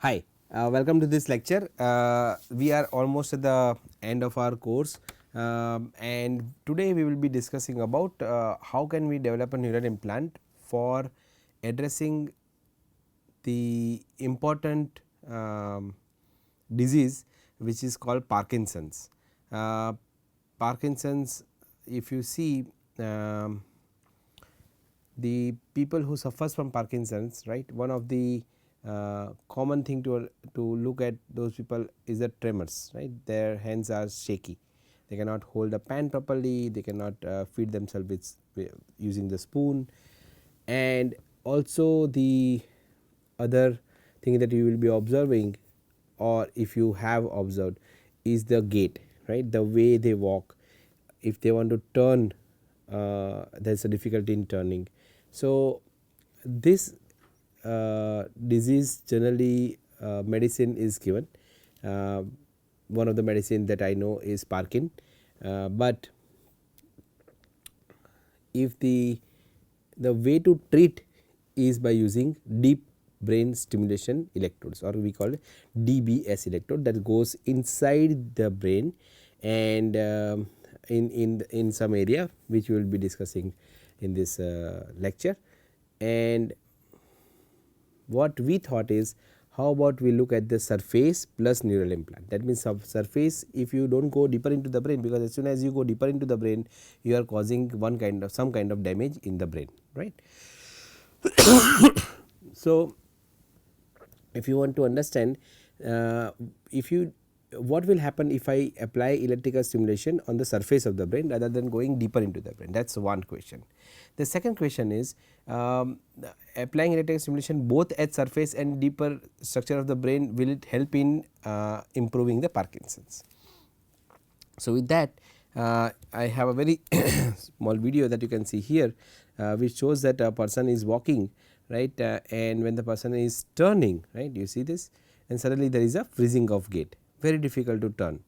Hi, welcome to this lecture. We are almost at the end of our course, and today we will be discussing about how can we develop a neural implant for addressing the important disease which is called Parkinson's. Parkinson's, if you see, the people who suffers from Parkinson's, right, one of the common thing to look at those people is the tremors, right. Their hands are shaky, they cannot hold a pen properly, they cannot feed themselves with using the spoon. And also the other thing that you will be observing, or if you have observed, is the gait, right, the way they walk. If they want to turn, there is a difficulty in turning. So this disease generally medicine is given. One of the medicine that I know is Parkin, but if the way to treat is by using deep brain stimulation electrodes, or we call it DBS electrode, that goes inside the brain and in some area which we will be discussing in this lecture. And what we thought is, how about we look at the surface plus neural implant. That means surface, if you do not go deeper into the brain, because as soon as you go deeper into the brain you are causing some kind of damage in the brain, right. So if you want to understand, if you what will happen if I apply electrical stimulation on the surface of the brain rather than going deeper into the brain, that is one question. The second question is, applying electrical stimulation both at surface and deeper structure of the brain, will it help in improving the Parkinson's. So with that, I have a very small video that you can see here, which shows that a person is walking, right, and when the person is turning, right, you see this, and suddenly there is a freezing of gait, very difficult to turn.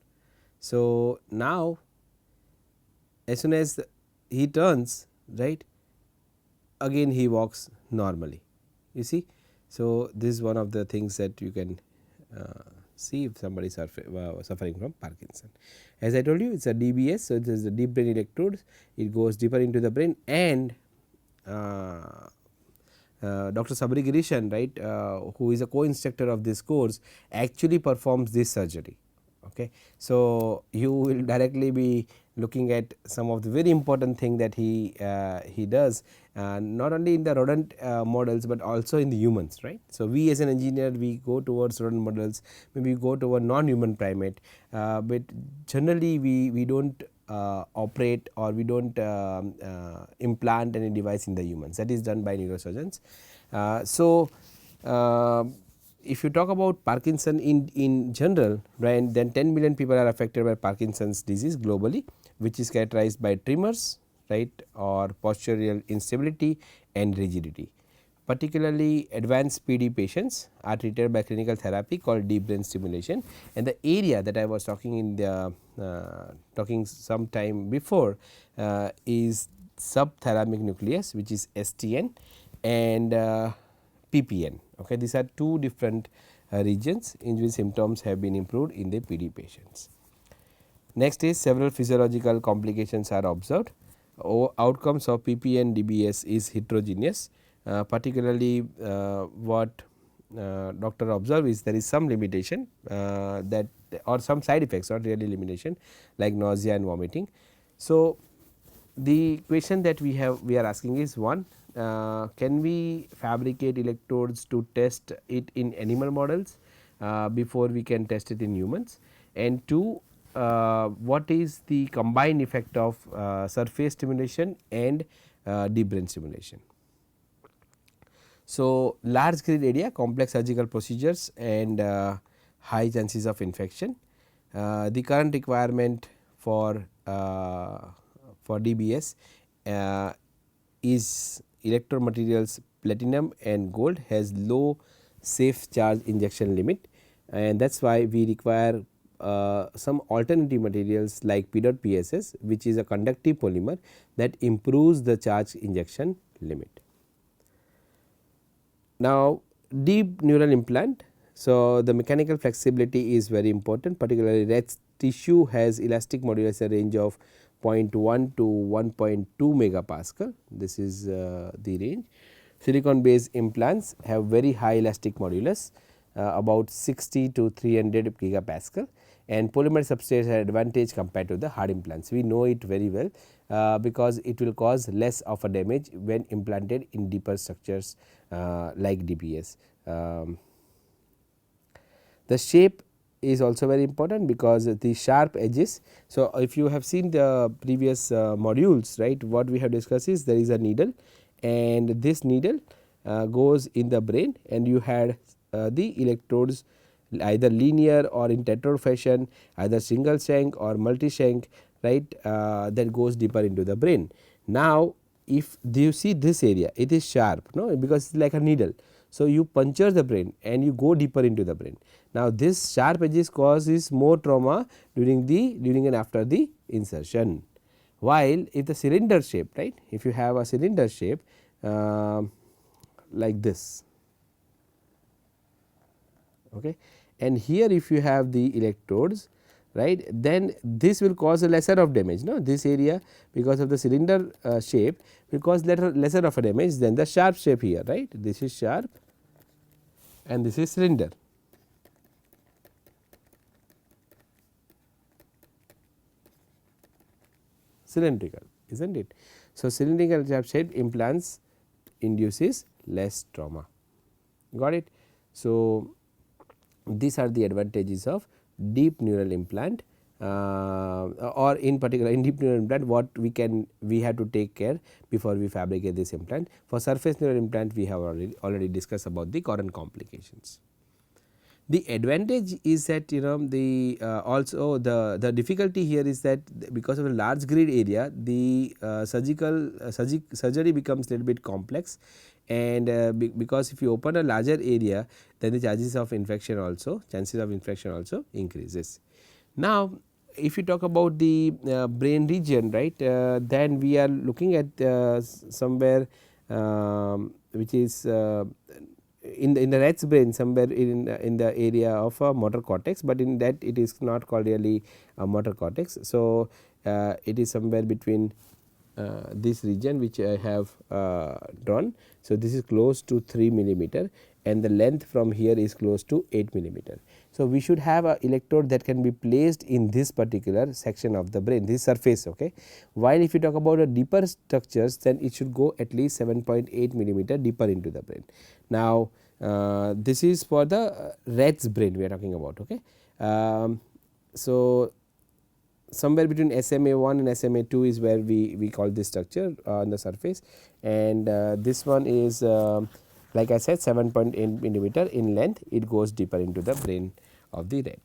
So now as soon as he turns, right, again he walks normally, you see. So this is one of the things that you can see if somebody is suffering from Parkinson. As I told you, it is a DBS, so it is the deep brain electrodes, it goes deeper into the brain, and Dr. Sabri Girishan, right, who is a co-instructor of this course, actually performs this surgery. Okay. So you will directly be looking at some of the very important thing that he does, not only in the rodent models but also in the humans, right. So we as an engineer, we go towards rodent models, maybe go toward non-human primate, but generally we do not operate, or we do not implant any device in the humans. That is done by neurosurgeons. So if you talk about Parkinson in general, right, then 10 million people are affected by Parkinson's disease globally, which is characterized by tremors, right, or postural instability and rigidity. Particularly advanced PD patients are treated by clinical therapy called deep brain stimulation, and the area that I was talking in the talking some time before is subthalamic nucleus, which is STN, and PPN. Okay, these are two different regions in which symptoms have been improved in the PD patients. Next is, several physiological complications are observed. Outcomes of PPN DBS is heterogeneous, particularly what doctor observe is there is some limitation that, or some side effects, not really limitation, like nausea and vomiting. So the question that we are asking is, one, can we fabricate electrodes to test it in animal models before we can test it in humans, and two, what is the combined effect of surface stimulation and deep brain stimulation. So large grid area, complex surgical procedures, and high chances of infection. The current requirement for DBS is electrode materials platinum and gold, has low safe charge injection limit, and that is why we require some alternative materials like PEDOT-PSS, which is a conductive polymer that improves the charge injection limit. Now deep neural implant. So, the mechanical flexibility is very important, particularly Rex tissue has elastic modulus in a range of 0.1 to 1.2 megapascal. This is the range. Silicon based implants have very high elastic modulus, about 60 to 300 gigapascal, and polymer substrates have advantage compared to the hard implants. We know it very well because it will cause less of a damage when implanted in deeper structures like DBS. The shape is also very important because the sharp edges. So, if you have seen the previous modules, right, what we have discussed is there is a needle, and this needle goes in the brain, and you had the electrodes either linear or in tetrad fashion, either single shank or multi shank, right, that goes deeper into the brain. Now, if you see this area, it is sharp, no, because it is like a needle. So, you puncture the brain and you go deeper into the brain. Now, this sharp edges causes more trauma during and after the insertion. While if the cylinder shape, right, if you have a cylinder shape like this, okay, and here if you have the electrodes, right, then this will cause a lesser of damage, no, this area because of the cylinder shape will cause lesser of a damage than the sharp shape here, right. This is sharp and this is cylinder. Cylindrical, isn't it? So, cylindrical shaped implants induces less trauma, got it. So, these are the advantages of deep neural implant or in particular in deep neural implant what we have to take care before we fabricate this implant. For surface neural implant we have already discussed about the current complications. The advantage is that the also the difficulty here is that because of a large grid area the surgery becomes little bit complex, and because if you open a larger area then the chances of infection also increases. Now, if you talk about the brain region, right, then we are looking at somewhere which is in the rat's brain somewhere in the area of a motor cortex, but in that it is not called really a motor cortex. So, it is somewhere between this region which I have drawn. So, this is close to 3 millimeter and the length from here is close to 8 millimeter. So, we should have a electrode that can be placed in this particular section of the brain, this surface. Okay. While if you talk about a deeper structures, then it should go at least 7.8 millimeter deeper into the brain. Now, this is for the rat's brain we are talking about. Okay. So, somewhere between SMA1 and SMA2 is where we call this structure on the surface, and this one is like I said 7.8 millimeter in length, it goes deeper into the brain of the rat.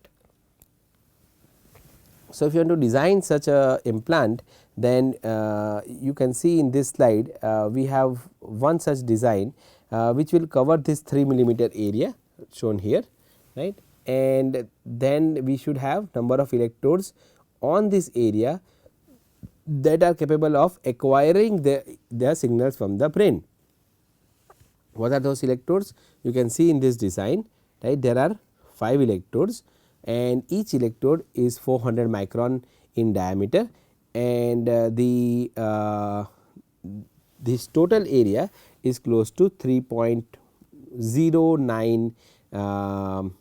So, if you want to design such a implant, then you can see in this slide we have one such design which will cover this 3 millimeter area shown here, right, and then we should have number of electrodes on this area that are capable of acquiring the signals from the brain. What are those electrodes? You can see in this design, right, there are 5 electrodes and each electrode is 400 micron in diameter, and this total area is close to 3.09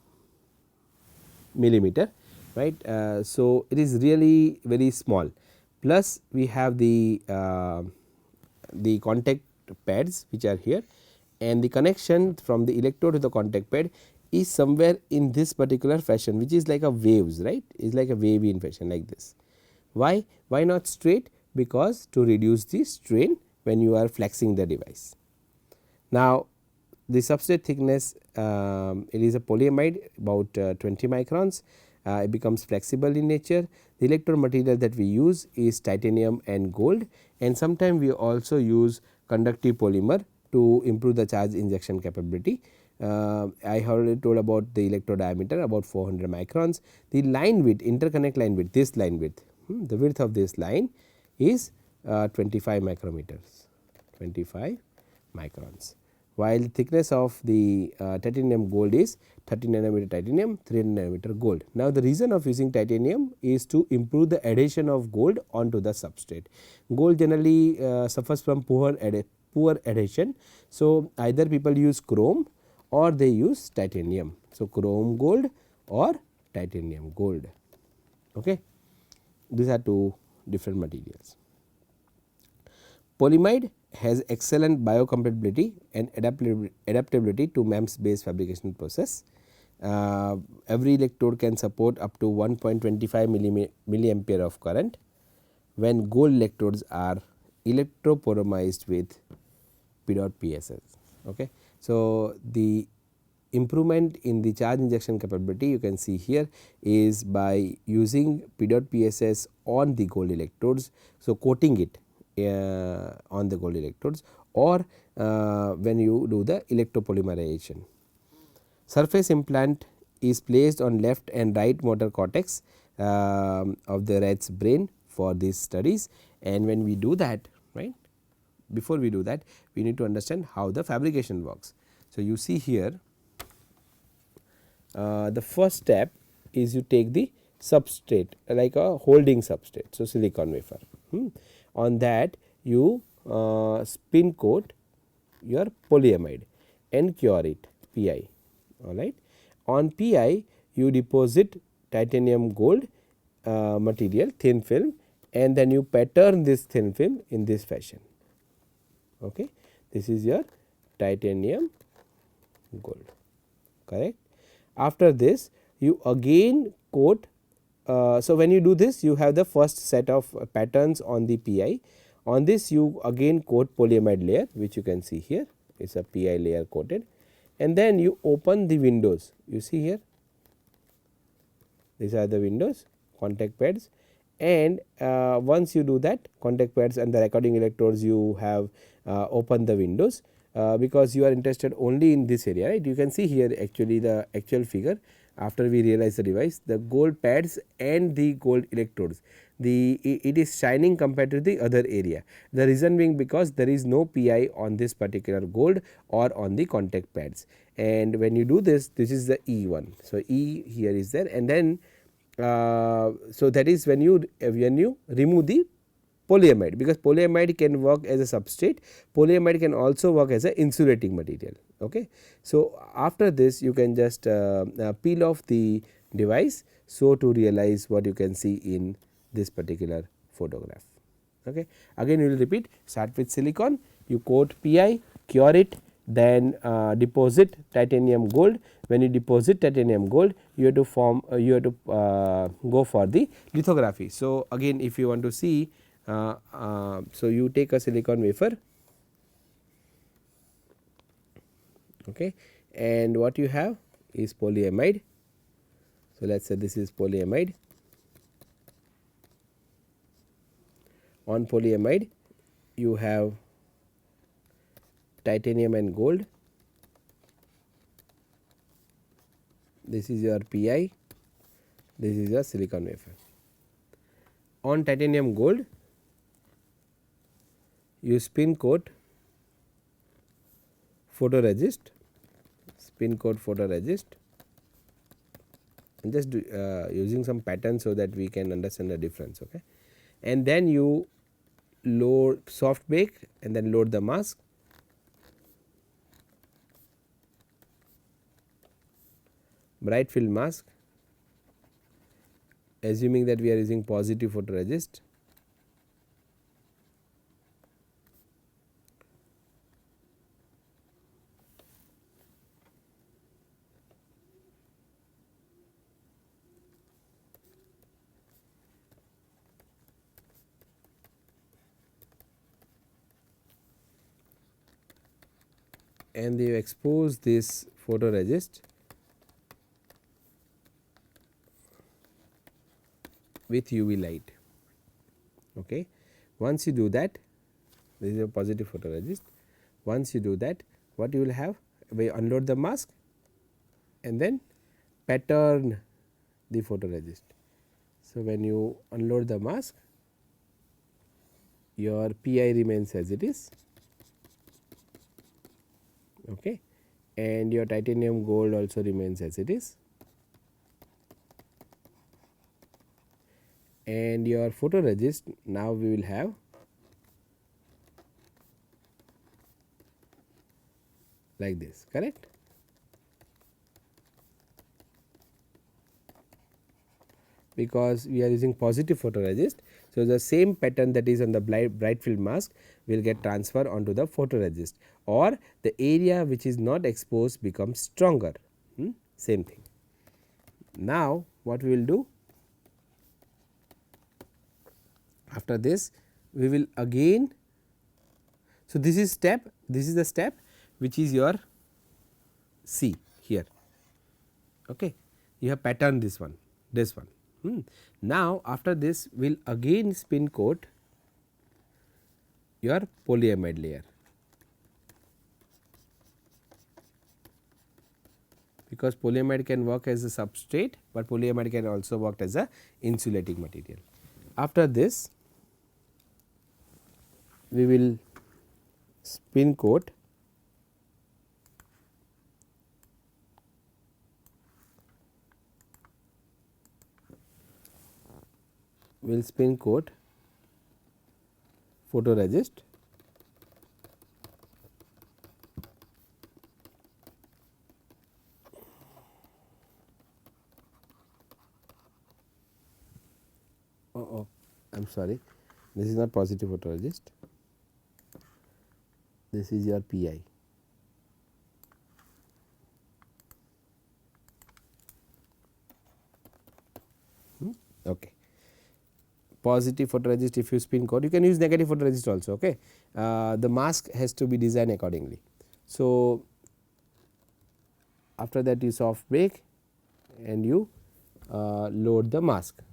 millimeter, right. So, it is really very small, plus we have the contact pads which are here, and the connection from the electrode to the contact pad is somewhere in this particular fashion, which is like a waves, right, is like a wavy in fashion like this. Why not straight? Because to reduce the strain when you are flexing the device. Now, the substrate thickness it is a polyamide about 20 microns. It becomes flexible in nature. The electrode material that we use is titanium and gold, and sometimes we also use conductive polymer to improve the charge injection capability. I already told about the electrode diameter about 400 microns. The line width, interconnect line width, this line width, the width of this line is 25 micrometers, 25 microns. while the thickness of the titanium gold is 30 nanometer titanium, 300 nanometer gold. Now, the reason of using titanium is to improve the adhesion of gold onto the substrate. Gold generally suffers from poor adhesion. So, either people use chrome or they use titanium. So, chrome gold or titanium gold. Okay. These are two different materials. Polyimide has excellent biocompatibility and adaptability to MEMS based fabrication process. Every electrode can support up to 1.25 milliampere of current when gold electrodes are electroporamized with PEDOT PSS. Okay. So, the improvement in the charge injection capability you can see here is by using PEDOT PSS on the gold electrodes. So, coating it on the gold electrodes, or when you do the electropolymerization. Surface implant is placed on left and right motor cortex of the rat's brain for these studies, and when we do that, right, before we do that we need to understand how the fabrication works. So, you see here the first step is you take the substrate like a holding substrate. So, silicon wafer. On that you spin coat your polyamide and cure it PI. Alright. On PI you deposit titanium gold material, thin film, and then you pattern this thin film in this fashion. Okay. This is your titanium gold, correct. After this you again coat. So, when you do this you have the first set of patterns on the PI. On this you again coat polyamide layer, which you can see here, it is a PI layer coated, and then you open the windows. You see here, these are the windows, contact pads, and once you do that, contact pads and the recording electrodes, you have opened the windows because you are interested only in this area, right. You can see here actually the actual figure after we realize the device, the gold pads and the gold electrodes, it is shining compared to the other area. The reason being because there is no PI on this particular gold or on the contact pads, and when you do this, this is the E one. So, E here is there, and then so that is when you remove the polyamide, because polyamide can work as a substrate, polyamide can also work as a insulating material. Okay. So, after this you can just peel off the device, so to realize what you can see in this particular photograph. Okay. Again we will repeat, start with silicon, you coat PI, cure it, then deposit titanium gold. When you deposit titanium gold, you have to form you have to go for the lithography. So, again if you want to see, so you take a silicon wafer, okay, and what you have is polyamide. So, let us say this is polyamide. On polyamide you have titanium and gold, this is your PI, this is your silicon wafer. On titanium gold you spin coat photoresist, and just using some pattern so that we can understand the difference. Okay. And then you load soft bake and then load the mask. Bright field mask, assuming that we are using positive photoresist. And you expose this photoresist with UV light. Okay. Once you do that, this is a positive photoresist. Once you do that, what you will have, we unload the mask and then pattern the photoresist. So, when you unload the mask, your PI remains as it is, okay, and your titanium gold also remains as it is, and your photoresist now we will have like this, correct. Because we are using positive photoresist. So, the same pattern that is on the bright field mask will get transferred onto the photoresist, or the area which is not exposed becomes stronger, same thing. Now, what we will do after this, we will again. So, this is the step which is your C here, okay. You have pattern this one. Now, after this we will again spin coat your polyamide layer, because polyamide can work as a substrate, but polyamide can also work as a insulating material. After this we will spin coat photoresist, I am sorry, this is not positive photoresist, this is your PI. Okay. Positive photoresist, if you spin coat, you can use negative photoresist also, okay. The mask has to be designed accordingly. So, after that you soft bake and you load the mask.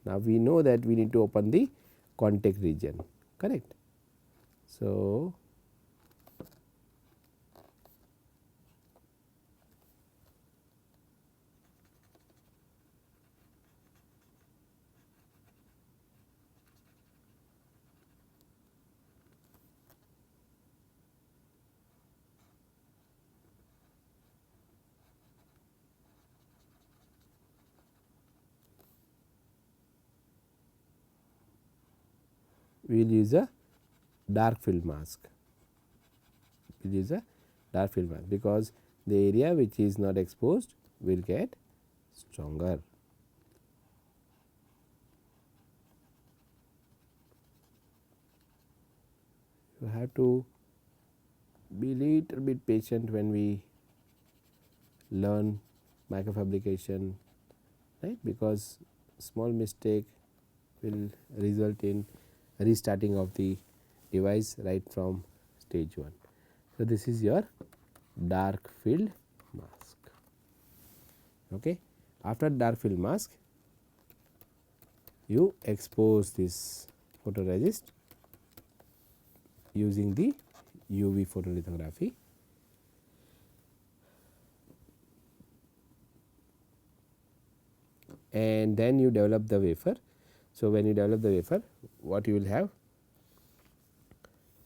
Now, we know that we need to open the contact region, correct. So, we will use a dark field mask, because the area which is not exposed will get stronger. You have to be little bit patient when we learn microfabrication, right, because small mistake will result in restarting of the device right from stage 1. So, this is your dark field mask, okay. After dark field mask you expose this photoresist using the UV photolithography, and then you develop the wafer. So, when you develop the wafer, what you will have?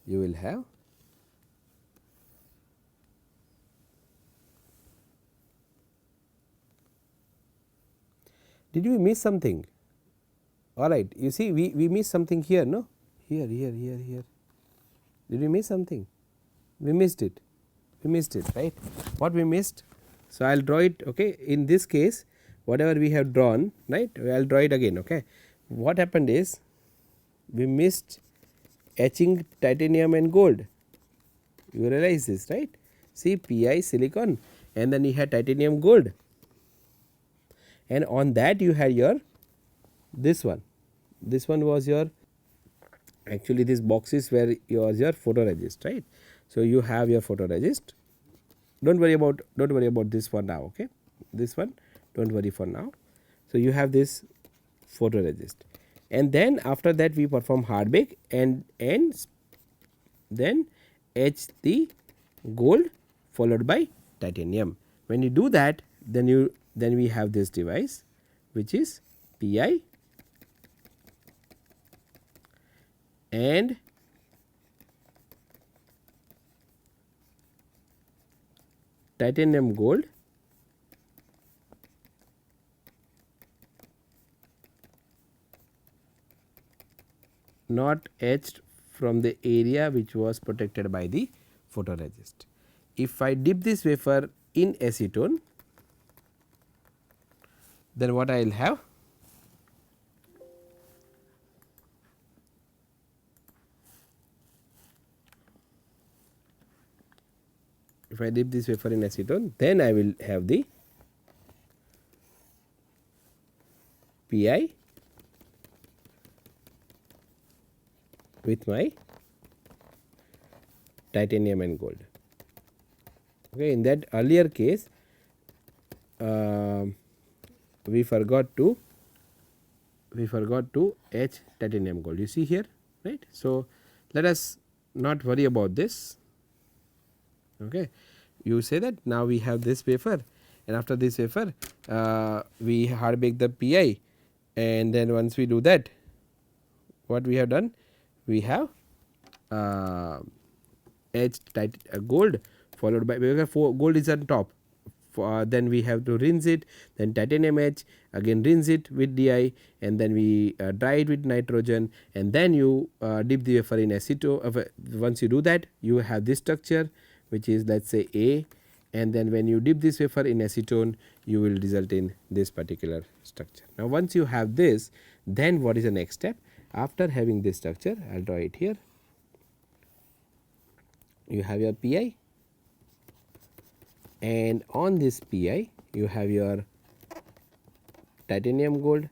You will have did we miss something? Alright, you see we missed something here, no? Here. Did we miss something? We missed it, right? What we missed? So, I will draw it, okay. In this case, whatever we have drawn, right, I will draw it again, okay. What happened is we missed etching titanium and gold. You realize this, right? See, Pi silicon, and then you had titanium gold, and on that you had your this one. This one was your, actually this box is where was your photoresist, right. So, you have your photoresist. Don't worry about this for now, okay. This one don't worry for now. So, you have this photoresist, and then after that we perform hard bake and then etch the gold followed by titanium. When you do that, then we have this device which is Pi and titanium gold not etched from the area which was protected by the photoresist. If I dip this wafer in acetone, then what I will have? If I dip this wafer in acetone, then I will have the Pi with my titanium and gold. Okay, in that earlier case, we forgot to etch titanium gold. You see here, right? So let us not worry about this. Okay, you say that now we have this wafer, and after this wafer, we hard bake the Pi, and then once we do that, what we have done? We have etched gold, followed by, because gold is on top. Then we have to rinse it, then titanium etch, again rinse it with DI, and then we dry it with nitrogen, and then you dip the wafer in acetone. Once you do that, you have this structure, which is, let us say, A, and then when you dip this wafer in acetone, you will result in this particular structure. Now once you have this, then what is the next step? After having this structure, I will draw it here. You have your Pi, and on this Pi you have your titanium gold.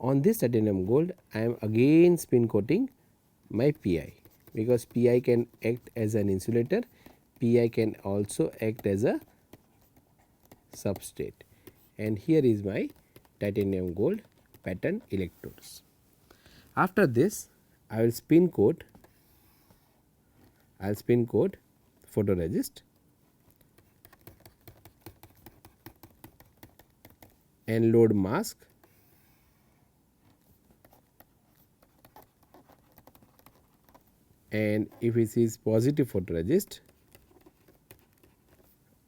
On this titanium gold, I am again spin coating my Pi, because Pi can act as an insulator, Pi can also act as a substrate, and here is my titanium gold pattern electrodes. After this, I will spin coat photoresist and load mask, and if it is positive photoresist,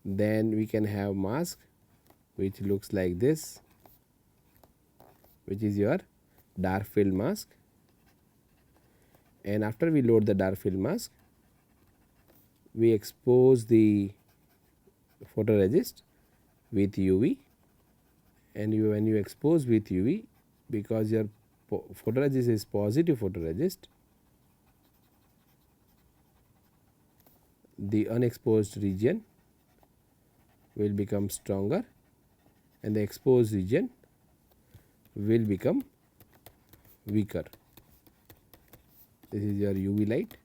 then we can have mask which looks like this, which is your dark field mask. And after we load the dark field mask, we expose the photoresist with UV, and when you expose with UV, because your photoresist is positive photoresist, the unexposed region will become stronger and the exposed region will become weaker. This is your UV light.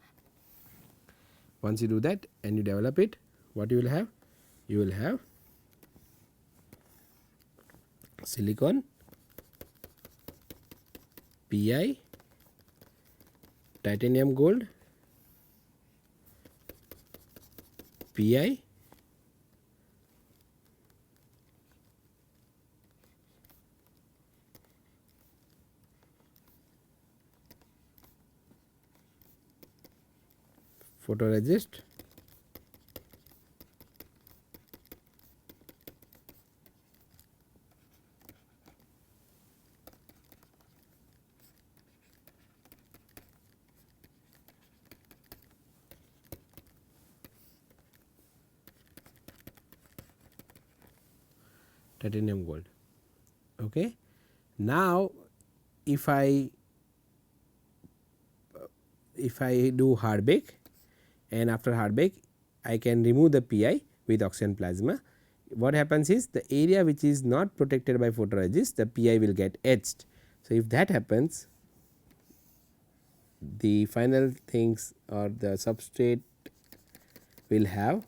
Once you do that and you develop it, what you will have? You will have silicon, Pi, titanium gold, Pi, photoresist, titanium gold. Okay. Now if I do hard bake, and after hard bake I can remove the Pi with oxygen plasma, what happens is the area which is not protected by photoresist, the Pi will get etched. So if that happens, the final things or the substrate will have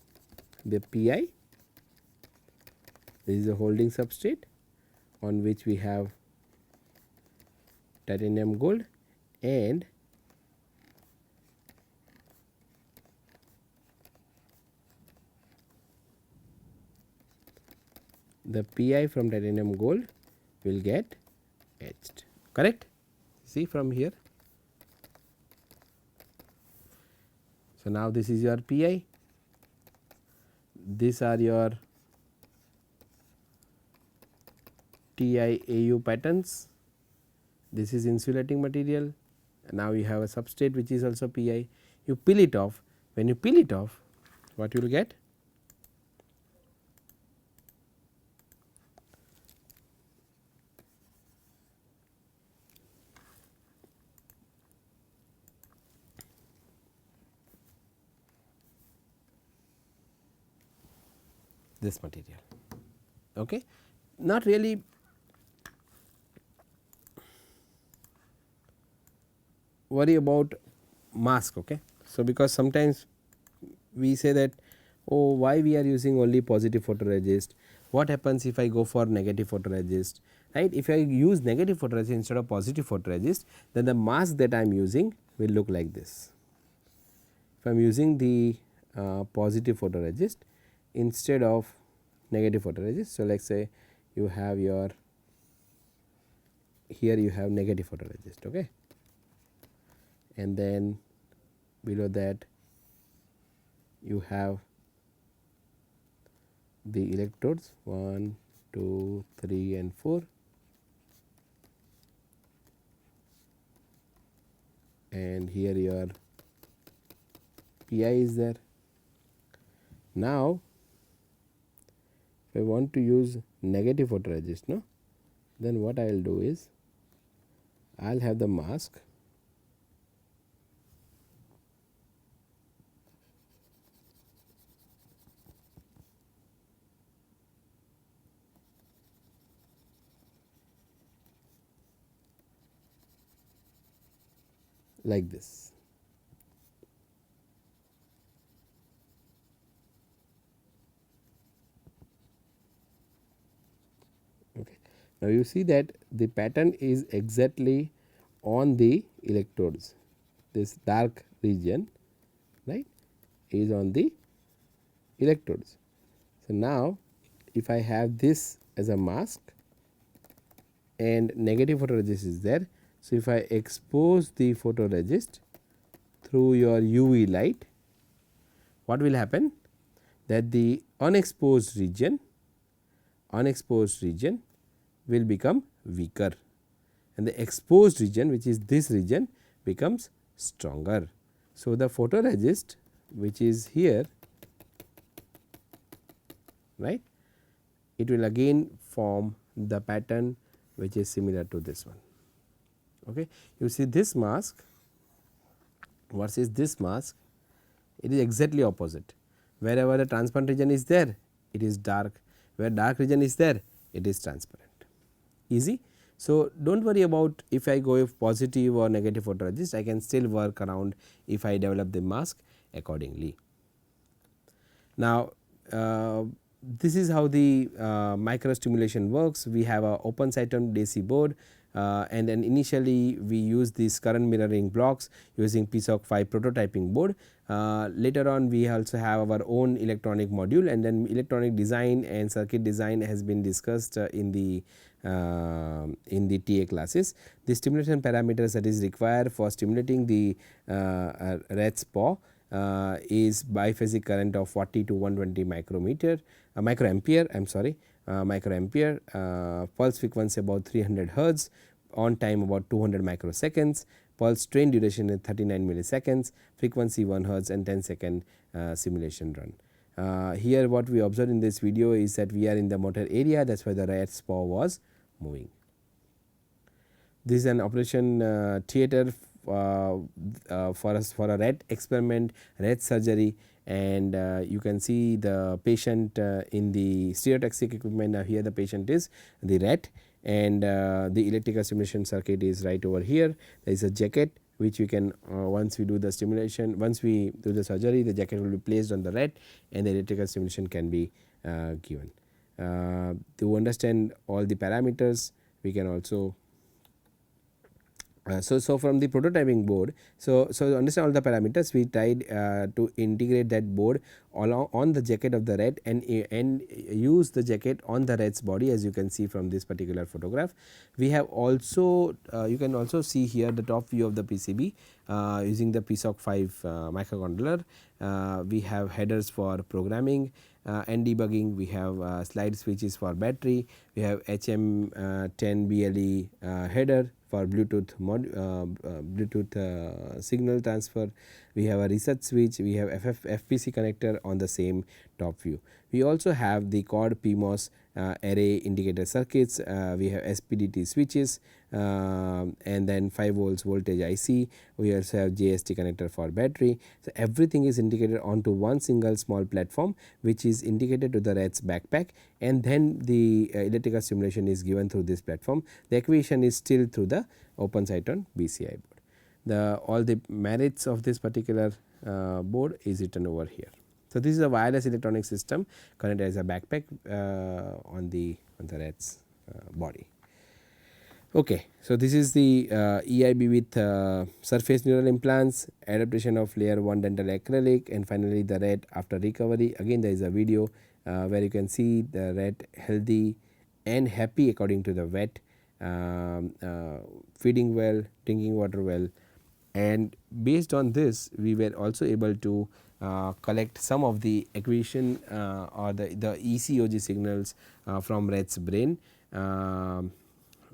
the Pi. This is a holding substrate on which we have titanium gold, and the Pi from titanium gold will get etched. Correct? See from here. So now this is your Pi. these are your TiAu patterns. This is insulating material. Now you have a substrate which is also Pi. You peel it off. When you peel it off, what you will get? This material. Okay. Not really worry about mask. Okay. So, because sometimes we say that, oh, why we are using only positive photoresist, what happens if I go for negative photoresist, right. If I use negative photoresist instead of positive photoresist, then the mask that I am using will look like this. If I am using the positive photoresist instead of negative photoresist. So, let us say you have your, here you have negative photoresist, okay, and then below that you have the electrodes 1, 2, 3 and 4, and here your Pi is there. Now, if I want to use negative photoresist, no, then what I will do is I will have the mask like this. Okay. Now, you see that the pattern is exactly on the electrodes, this dark region, right, is on the electrodes. So, now if I have this as a mask and negative photoresist is there. So, if I expose the photoresist through your UV light, what will happen? That the unexposed region will become weaker and the exposed region, which is this region, becomes stronger. So, the photoresist which is here, right, it will again form the pattern which is similar to this one. Okay. You see this mask versus this mask, it is exactly opposite. Wherever the transparent region is there, it is dark, where dark region is there, it is transparent. Easy. So, do not worry about if I go with positive or negative photoresist, I can still work around if I develop the mask accordingly. Now, this is how the micro stimulation works. We have a open cyton DC board, and then initially we use these current mirroring blocks using PSOC 5 prototyping board. Later on we also have our own electronic module, and then electronic design and circuit design has been discussed in the TA classes. The stimulation parameters that is required for stimulating the rat's paw is biphasic current of 40 to 120 microampere, I am sorry, microampere, pulse frequency about 300 hertz, on time about 200 microseconds, pulse train duration is 39 milliseconds, frequency 1 hertz and 10-second simulation run. Here what we observed in this video is that we are in the motor area, that is why the rat's paw was moving. This is an operation theater for a rat experiment, rat surgery, and you can see the patient in the stereotaxic equipment. Now, here the patient is the rat, and the electrical stimulation circuit is right over here. There is a jacket which we can once we do the stimulation, once we do the surgery, the jacket will be placed on the rat and the electrical stimulation can be given. To understand all the parameters, we can also So from the prototyping board, so to understand all the parameters, we tried to integrate that board along on the jacket of the rat, and use the jacket on the rat's body, as you can see from this particular photograph. We have also you can also see here the top view of the PCB using the PSOC 5 microcontroller. We have headers for programming and debugging. We have slide switches for battery. We have HM10 BLE header for Bluetooth signal transfer. We have a reset switch. We have FPC connector on the same top view. We also have the quad PMOS array indicator circuits. We have SPDT switches, and then 5 volts voltage IC. We also have JST connector for battery. So everything is integrated onto one single small platform, which is integrated to the rat's backpack, and then the electrical stimulation is given through this platform. The equation is still through the open site on BCI board. All the merits of this particular board is written over here. So this is a wireless electronic system connected as a backpack on the rat's body. Okay, so this is the EIB with surface neural implants, adaptation of layer 1 dental acrylic, and finally the rat after recovery. Again, there is a video where you can see the rat healthy and happy according to the vet, feeding well, drinking water well, and based on this we were also able to collect some of the equation or the ECOG signals from rat's brain.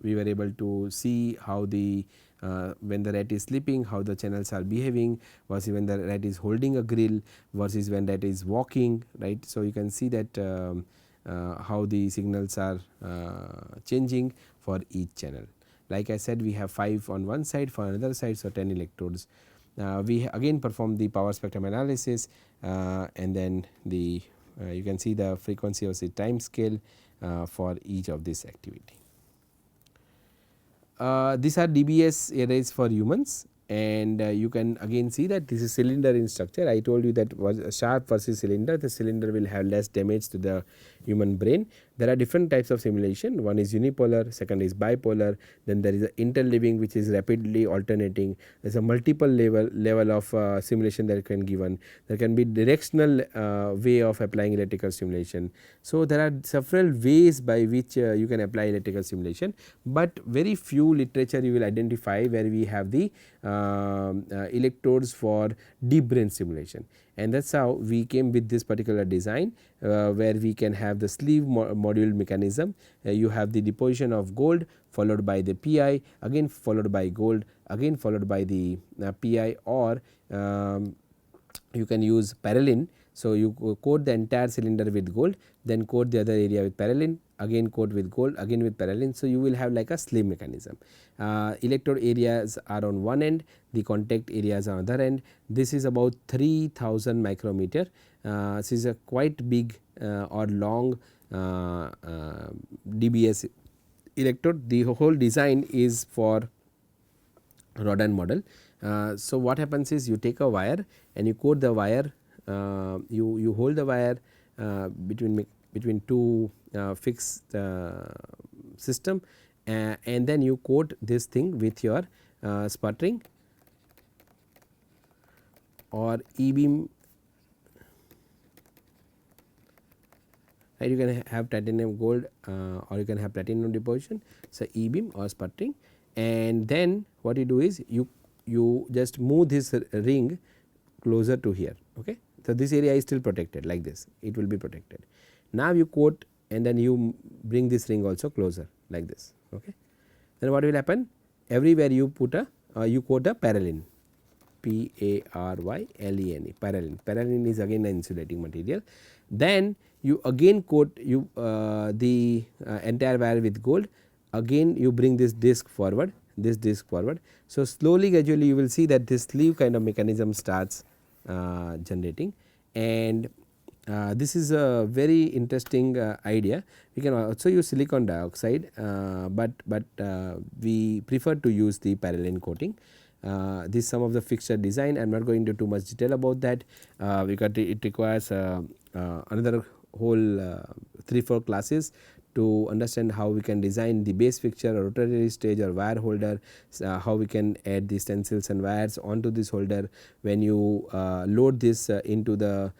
We were able to see how the when the rat is sleeping, how the channels are behaving, versus when the rat is holding a grill versus when rat is walking, right. So you can see that how the signals are changing for each channel. Like I said, we have 5 on one side, for another side, so 10 electrodes. We again perform the power spectrum analysis, and then the you can see the frequency of the time scale for each of this activity. These are DBS arrays for humans, and you can again see that this is cylinder in structure. I told you that was a sharp versus cylinder. The cylinder will have less damage to the human brain. There are different types of simulation. One is unipolar, second is bipolar, then there is a interleaving, which is rapidly alternating. There is a multiple level of simulation that can given. There can be directional way of applying electrical stimulation. So there are several ways by which you can apply electrical stimulation, but very few literature you will identify where we have the electrodes for deep brain stimulation, and that is how we came with this particular design where we can have the sleeve module mechanism. You have the deposition of gold followed by the PI, again followed by gold, again followed by the PI, or you can use parylene. So you coat the entire cylinder with gold, then coat the other area with parylene, again coat with gold, again with parylene. So you will have like a sleeve mechanism. Electrode areas are on one end, the contact areas on other end. This is about 3000 micrometer. This is a quite big or long DBS electrode. The whole design is for rod and model. So what happens is you take a wire and you coat the wire. You hold the wire between two fixed system, and then you coat this thing with your sputtering or e-beam. Right, you can have titanium gold or you can have platinum deposition. So e-beam or sputtering, and then what you do is you just move this ring closer to here. Okay. So this area is still protected like this, it will be protected. Now you coat and then you bring this ring also closer like this. Okay. Then what will happen? Everywhere you put a you coat a parylene, PARYLENE, parylene. Parylene is again an insulating material. Then you again coat the entire wire with gold. Again you bring this disc forward, this disc forward. So slowly gradually you will see that this sleeve kind of mechanism starts generating, and this is a very interesting idea. We can also use silicon dioxide, but we prefer to use the parylene coating. This is some of the fixture design. I am not going into too much detail about that because it requires another whole 3-4 classes to understand how we can design the base fixture or rotary stage or wire holder, how we can add the stencils and wires onto this holder. When you load this into the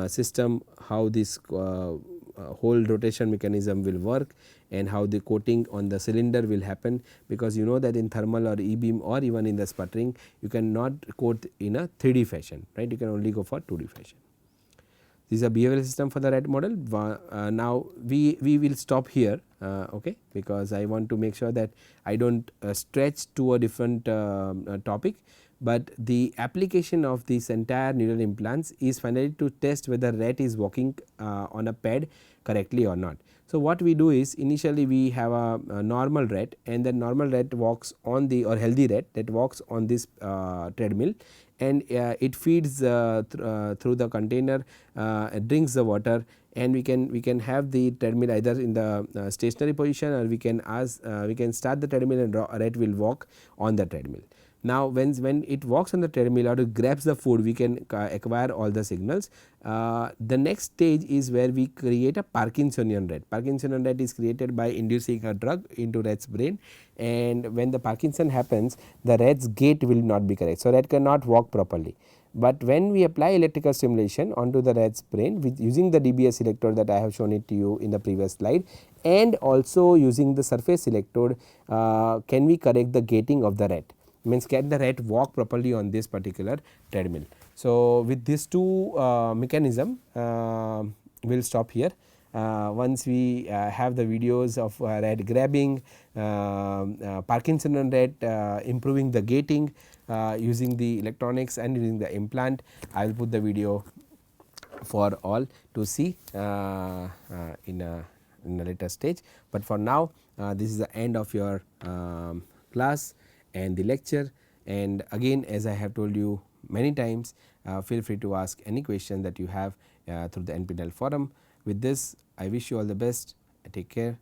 system, how this whole rotation mechanism will work, and how the coating on the cylinder will happen, because you know that in thermal or e-beam or even in the sputtering you cannot coat in a 3D fashion, right, you can only go for 2D fashion. This is a behavioral system for the rat model. Now we will stop here, okay, because I want to make sure that I do not stretch to a different topic, but the application of this entire neural implants is finally to test whether rat is walking on a pad correctly or not. So, what we do is initially we have a normal rat, and the normal rat walks on the, or healthy rat that walks on this treadmill, and it feeds through the container, drinks the water, and we can have the treadmill either in the stationary position, or we can start the treadmill and rat will walk on the treadmill. Now, when it walks on the treadmill or it grabs the food, we can acquire all the signals. The next stage is where we create a Parkinsonian rat. Parkinsonian rat is created by inducing a drug into rat's brain, and when the Parkinson happens, the rat's gait will not be correct. So, rat cannot walk properly. But when we apply electrical stimulation onto the rat's brain with using the DBS electrode that I have shown it to you in the previous slide, and also using the surface electrode, can we correct the gaiting of the rat, means can the rat walk properly on this particular treadmill. So, with these two mechanism, we will stop here. Once we have the videos of rat grabbing, Parkinson rat improving the gating using the electronics and using the implant, I will put the video for all to see in a later stage. But for now, this is the end of your class and the lecture, and again, as I have told you many times, feel free to ask any question that you have through the NPTEL forum. With this, I wish you all the best. Take care.